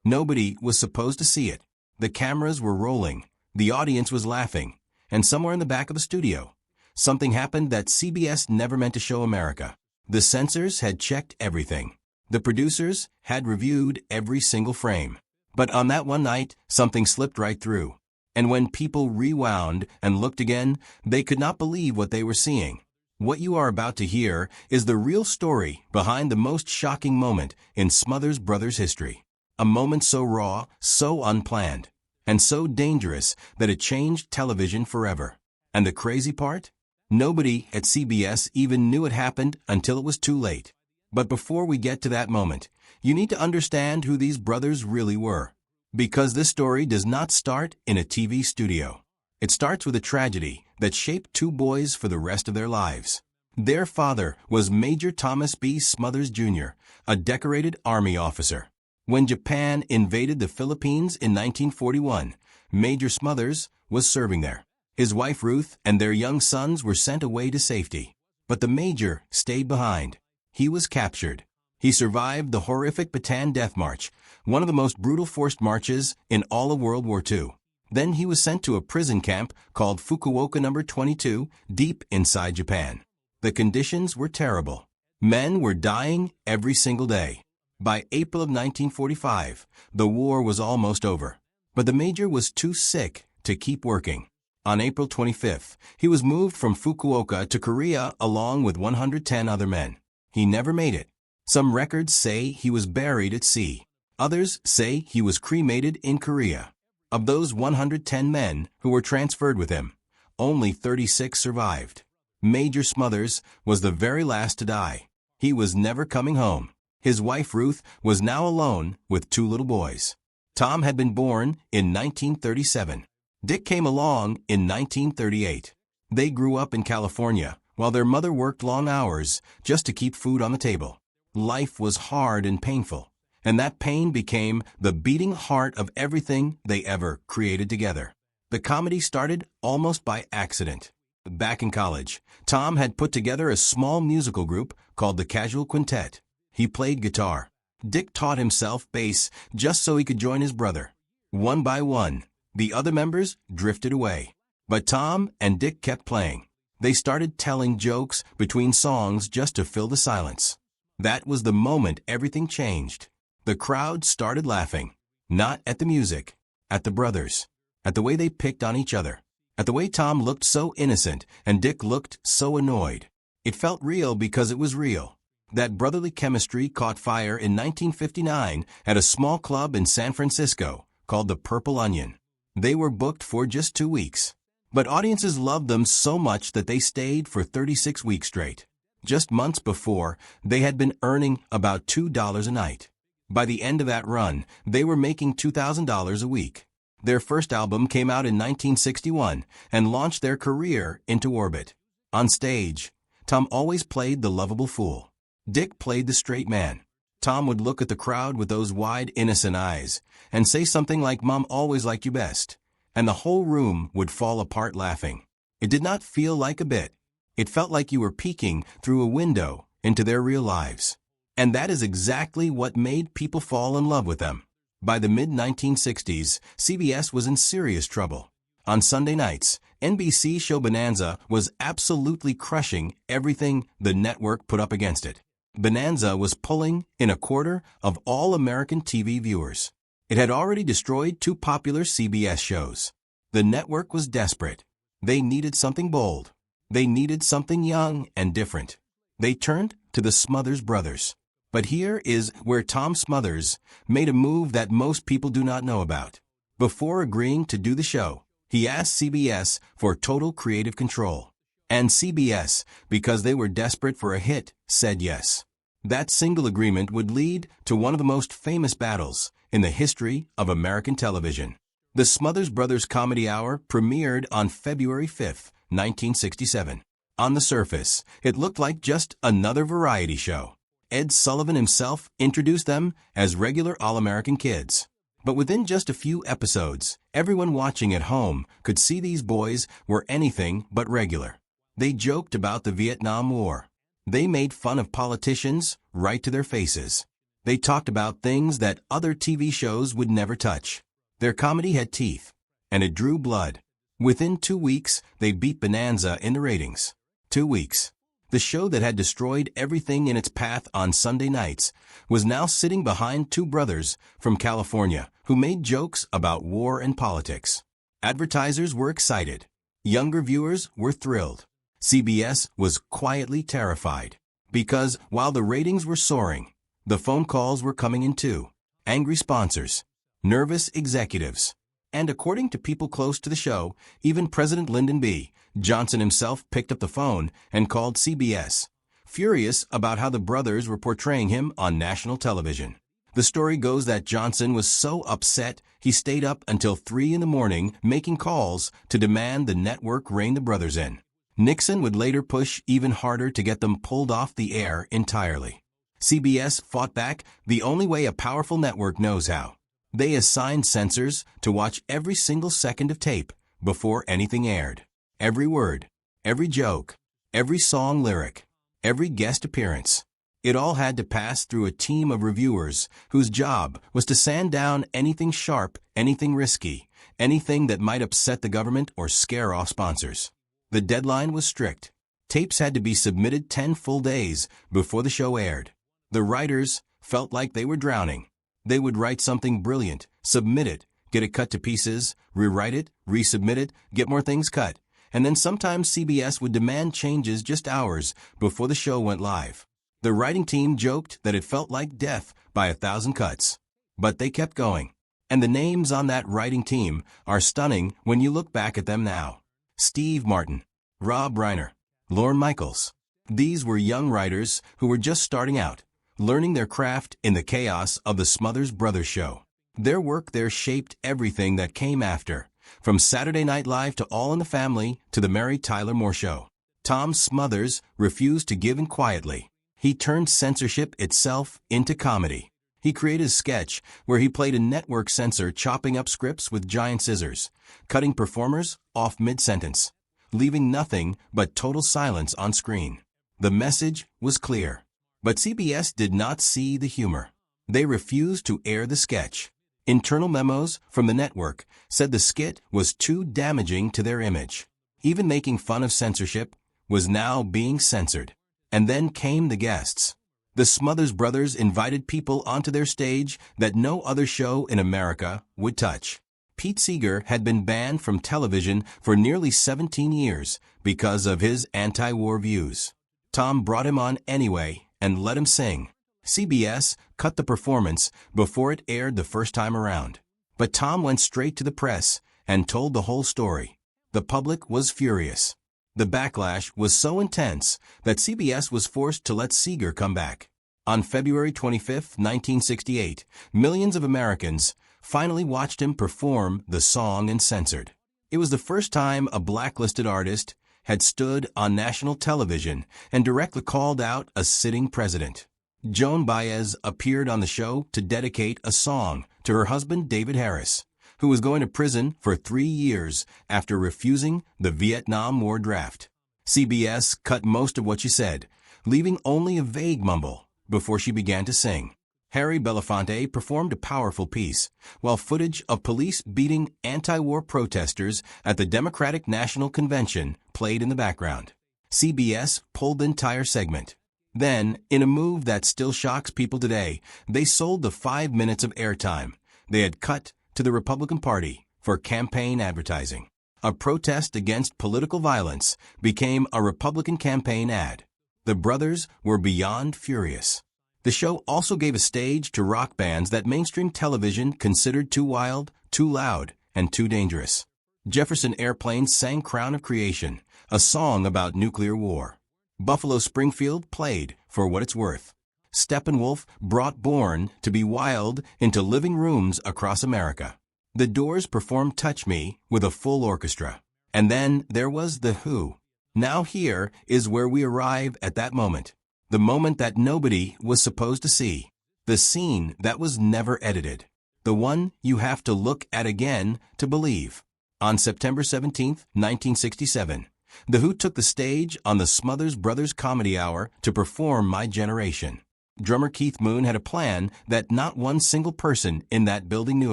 Nobody was supposed to see it. The cameras were rolling, the audience was laughing, and somewhere in the back of the studio, something happened that CBS never meant to show America. The censors had checked everything. The producers had reviewed every single frame. But on that one night, something slipped right through. And when people rewound and looked again, they could not believe what they were seeing. What you are about to hear is the real story behind the most shocking moment in Smothers Brothers history. A moment so raw, so unplanned, and so dangerous that it changed television forever. And the crazy part? Nobody at CBS even knew it happened until it was too late. But before we get to that moment, you need to understand who these brothers really were. Because this story does not start in a TV studio. It starts with a tragedy that shaped two boys for the rest of their lives. Their father was Major Thomas B. Smothers Jr., a decorated Army officer. When Japan invaded the Philippines in 1941, Major Smothers was serving there. His wife Ruth and their young sons were sent away to safety. But the Major stayed behind. He was captured. He survived the horrific Bataan Death March, one of the most brutal forced marches in all of World War II. Then he was sent to a prison camp called Fukuoka No. 22, deep inside Japan. The conditions were terrible. Men were dying every single day. By April of 1945, the war was almost over. But the Major was too sick to keep working. On April 25th, he was moved from Fukuoka to Korea along with 110 other men. He never made it. Some records say he was buried at sea. Others say he was cremated in Korea. Of those 110 men who were transferred with him, only 36 survived. Major Smothers was the very last to die. He was never coming home. His wife Ruth was now alone with two little boys. Tom had been born in 1937. Dick came along in 1938. They grew up in California, while their mother worked long hours just to keep food on the table. Life was hard and painful, and that pain became the beating heart of everything they ever created together. The comedy started almost by accident. Back in college, Tom had put together a small musical group called the Casual Quintet. He played guitar. Dick taught himself bass just so he could join his brother. One by one, the other members drifted away. But Tom and Dick kept playing. They started telling jokes between songs just to fill the silence. That was the moment everything changed. The crowd started laughing. Not at the music, at the brothers, at the way they picked on each other, at the way Tom looked so innocent and Dick looked so annoyed. It felt real because it was real. That brotherly chemistry caught fire in 1959 at a small club in San Francisco called the Purple Onion. They were booked for just 2 weeks. But audiences loved them so much that they stayed for 36 weeks straight. Just months before, they had been earning about $2 a night. By the end of that run, they were making $2,000 a week. Their first album came out in 1961 and launched their career into orbit. On stage, Tom always played the lovable fool. Dick played the straight man. Tom would look at the crowd with those wide, innocent eyes and say something like, "Mom always liked you best." And the whole room would fall apart laughing. It did not feel like a bit. It felt like you were peeking through a window into their real lives. And that is exactly what made people fall in love with them. By the mid-1960s, CBS was in serious trouble. On Sunday nights, NBC show Bonanza was absolutely crushing everything the network put up against it. Bonanza was pulling in a quarter of all American TV viewers. It had already destroyed 2 popular CBS shows. The network was desperate. They needed something bold. They needed something young and different. They turned to the Smothers Brothers. But here is where Tom Smothers made a move that most people do not know about. Before agreeing to do the show, he asked CBS for total creative control. And CBS, because they were desperate for a hit, said yes. That single agreement would lead to one of the most famous battles in the history of American television. The Smothers Brothers Comedy Hour premiered on February 5, 1967. On the surface, it looked like just another variety show. Ed Sullivan himself introduced them as regular All-American kids. But within just a few episodes, everyone watching at home could see these boys were anything but regular. They joked about the Vietnam War. They made fun of politicians right to their faces. They talked about things that other TV shows would never touch. Their comedy had teeth, and it drew blood. Within 2 weeks, they beat Bonanza in the ratings. 2 weeks. The show that had destroyed everything in its path on Sunday nights was now sitting behind two brothers from California who made jokes about war and politics. Advertisers were excited. Younger viewers were thrilled. CBS was quietly terrified. Because while the ratings were soaring, the phone calls were coming in too. Angry sponsors, nervous executives, and according to people close to the show, even President Lyndon B. Johnson himself picked up the phone and called CBS, furious about how the brothers were portraying him on national television. The story goes that Johnson was so upset he stayed up until 3 in the morning making calls to demand the network rein the brothers in. Nixon would later push even harder to get them pulled off the air entirely. CBS fought back the only way a powerful network knows how. They assigned censors to watch every single second of tape before anything aired. Every word, every joke, every song lyric, every guest appearance. It all had to pass through a team of reviewers whose job was to sand down anything sharp, anything risky, anything that might upset the government or scare off sponsors. The deadline was strict. Tapes had to be submitted 10 full days before the show aired. The writers felt like they were drowning. They would write something brilliant, submit it, get it cut to pieces, rewrite it, resubmit it, get more things cut, and then sometimes CBS would demand changes just hours before the show went live. The writing team joked that it felt like death by 1,000 cuts. But they kept going. And the names on that writing team are stunning when you look back at them now. Steve Martin, Rob Reiner, Lorne Michaels. These were young writers who were just starting out, learning their craft in the chaos of the Smothers Brothers show. Their work there shaped everything that came after, from Saturday Night Live to All in the Family to the Mary Tyler Moore Show. Tom Smothers refused to give in quietly. He turned censorship itself into comedy. He created a sketch where he played a network censor chopping up scripts with giant scissors, cutting performers off mid-sentence, leaving nothing but total silence on screen. The message was clear. But CBS did not see the humor. They refused to air the sketch. Internal memos from the network said the skit was too damaging to their image. Even making fun of censorship was now being censored. And then came the guests. The Smothers Brothers invited people onto their stage that no other show in America would touch. Pete Seeger had been banned from television for nearly 17 years because of his anti-war views. Tom brought him on anyway and let him sing. CBS cut the performance before it aired the first time around. But Tom went straight to the press and told the whole story. The public was furious. The backlash was so intense that CBS was forced to let Seeger come back. On February 25, 1968, millions of Americans finally watched him perform the song uncensored. It was the first time a blacklisted artist had stood on national television and directly called out a sitting president. Joan Baez appeared on the show to dedicate a song to her husband David Harris, who was going to prison for 3 years after refusing the Vietnam War draft. CBS cut most of what she said, leaving only a vague mumble before she began to sing. Harry Belafonte performed a powerful piece, while footage of police beating anti-war protesters at the Democratic National Convention played in the background. CBS pulled the entire segment. Then, in a move that still shocks people today, they sold the 5 minutes of airtime they had cut to the Republican Party for campaign advertising. A protest against political violence became a Republican campaign ad. The brothers were beyond furious. The show also gave a stage to rock bands that mainstream television considered too wild, too loud, and too dangerous. Jefferson Airplane sang Crown of Creation, a song about nuclear war. Buffalo Springfield played For What It's Worth. Steppenwolf brought Born to Be Wild into living rooms across America. The Doors performed Touch Me with a full orchestra. And then there was The Who. Now here is where we arrive at that moment. The moment that nobody was supposed to see. The scene that was never edited. The one you have to look at again to believe. On September 17, 1967, The Who took the stage on the Smothers Brothers Comedy Hour to perform My Generation. Drummer Keith Moon had a plan that not one single person in that building knew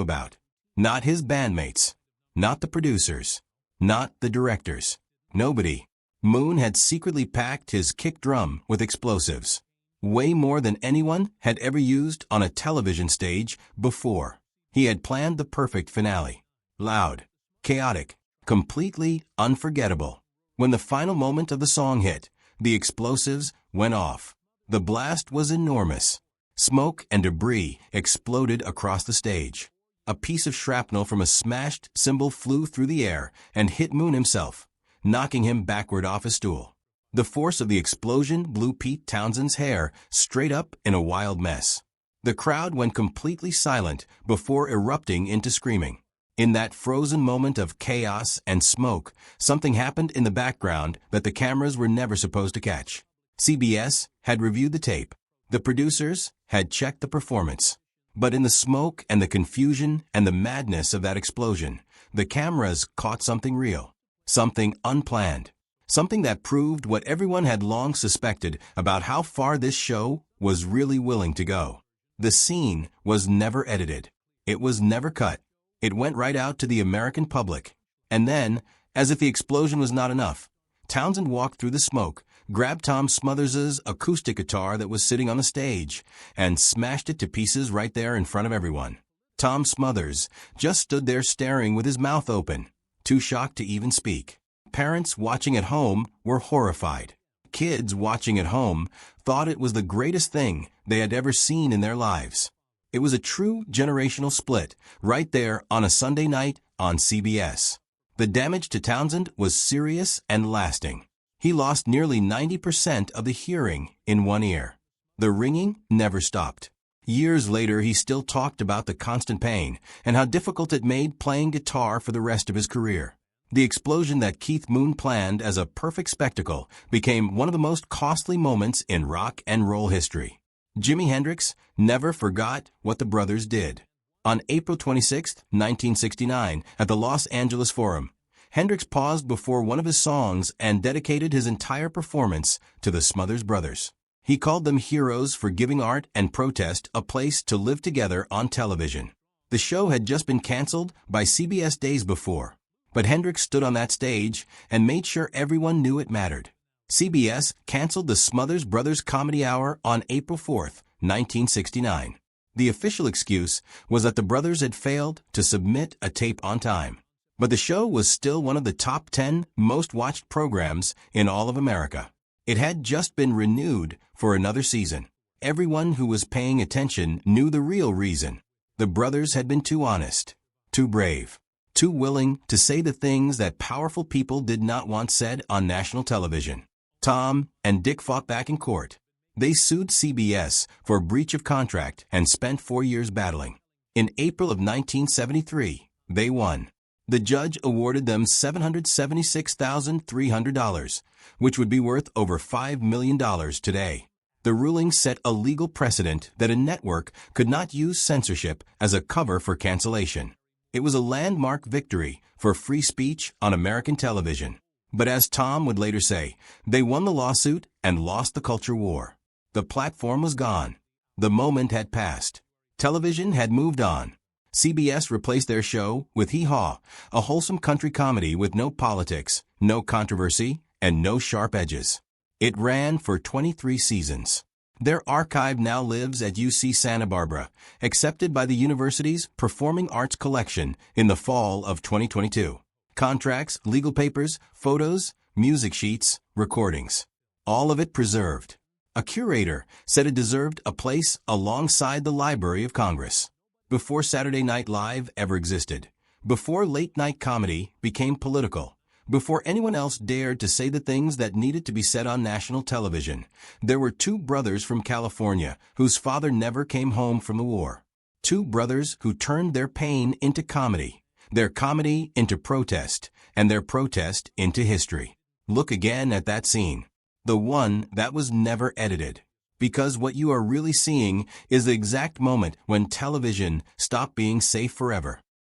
about. Not his bandmates. Not the producers. Not the directors. Nobody. Moon had secretly packed his kick drum with explosives. Way more than anyone had ever used on a television stage before. He had planned the perfect finale. Loud. Chaotic. Completely unforgettable. When the final moment of the song hit, the explosives went off. The blast was enormous. Smoke and debris exploded across the stage. A piece of shrapnel from a smashed cymbal flew through the air and hit Moon himself, knocking him backward off his stool. The force of the explosion blew Pete Townshend's hair straight up in a wild mess. The crowd went completely silent before erupting into screaming. In that frozen moment of chaos and smoke, something happened in the background that the cameras were never supposed to catch. CBS had reviewed the tape. The producers had checked the performance. But in the smoke and the confusion and the madness of that explosion, the cameras caught something real, something unplanned, something that proved what everyone had long suspected about how far this show was really willing to go. The scene was never edited. It was never cut. It went right out to the American public. And then, as if the explosion was not enough, Townsend walked through the smoke, grabbed Tom Smothers' acoustic guitar that was sitting on the stage, and smashed it to pieces right there in front of everyone. Tom Smothers just stood there staring with his mouth open, too shocked to even speak. Parents watching at home were horrified. Kids watching at home thought it was the greatest thing they had ever seen in their lives. It was a true generational split, right there on a Sunday night on CBS. The damage to Townsend was serious and lasting. He lost nearly 90% of the hearing in one ear. The ringing never stopped. Years later, he still talked about the constant pain and how difficult it made playing guitar for the rest of his career. The explosion that Keith Moon planned as a perfect spectacle became one of the most costly moments in rock and roll history. Jimi Hendrix never forgot what the brothers did. On April 26, 1969, at the Los Angeles Forum, Hendrix paused before one of his songs and dedicated his entire performance to the Smothers Brothers. He called them heroes for giving art and protest a place to live together on television. The show had just been canceled by CBS days before, but Hendrix stood on that stage and made sure everyone knew it mattered. CBS canceled the Smothers Brothers Comedy Hour on April 4, 1969. The official excuse was that the brothers had failed to submit a tape on time. But the show was still one of the top 10 most watched programs in all of America. It had just been renewed for another season. Everyone who was paying attention knew the real reason. The brothers had been too honest, too brave, too willing to say the things that powerful people did not want said on national television. Tom and Dick fought back in court. They sued CBS for breach of contract and spent 4 years battling. In April of 1973, they won. The judge awarded them $776,300, which would be worth over $5 million today. The ruling set a legal precedent that a network could not use censorship as a cover for cancellation. It was a landmark victory for free speech on American television. But as Tom would later say, they won the lawsuit and lost the culture war. The platform was gone. The moment had passed. Television had moved on. CBS replaced their show with Hee Haw, a wholesome country comedy with no politics, no controversy, and no sharp edges. It ran for 23 seasons. Their archive now lives at UC Santa Barbara, accepted by the university's Performing Arts Collection in the fall of 2022. Contracts, legal papers, photos, music sheets, recordings. All of it preserved. A curator said it deserved a place alongside the Library of Congress. Before Saturday Night Live ever existed, before late-night comedy became political, before anyone else dared to say the things that needed to be said on national television, there were two brothers from California whose father never came home from the war. Two brothers who turned their pain into comedy, their comedy into protest, and their protest into history. Look again at that scene, the one that was never edited. Because what you are really seeing is the exact moment when television stopped being safe forever.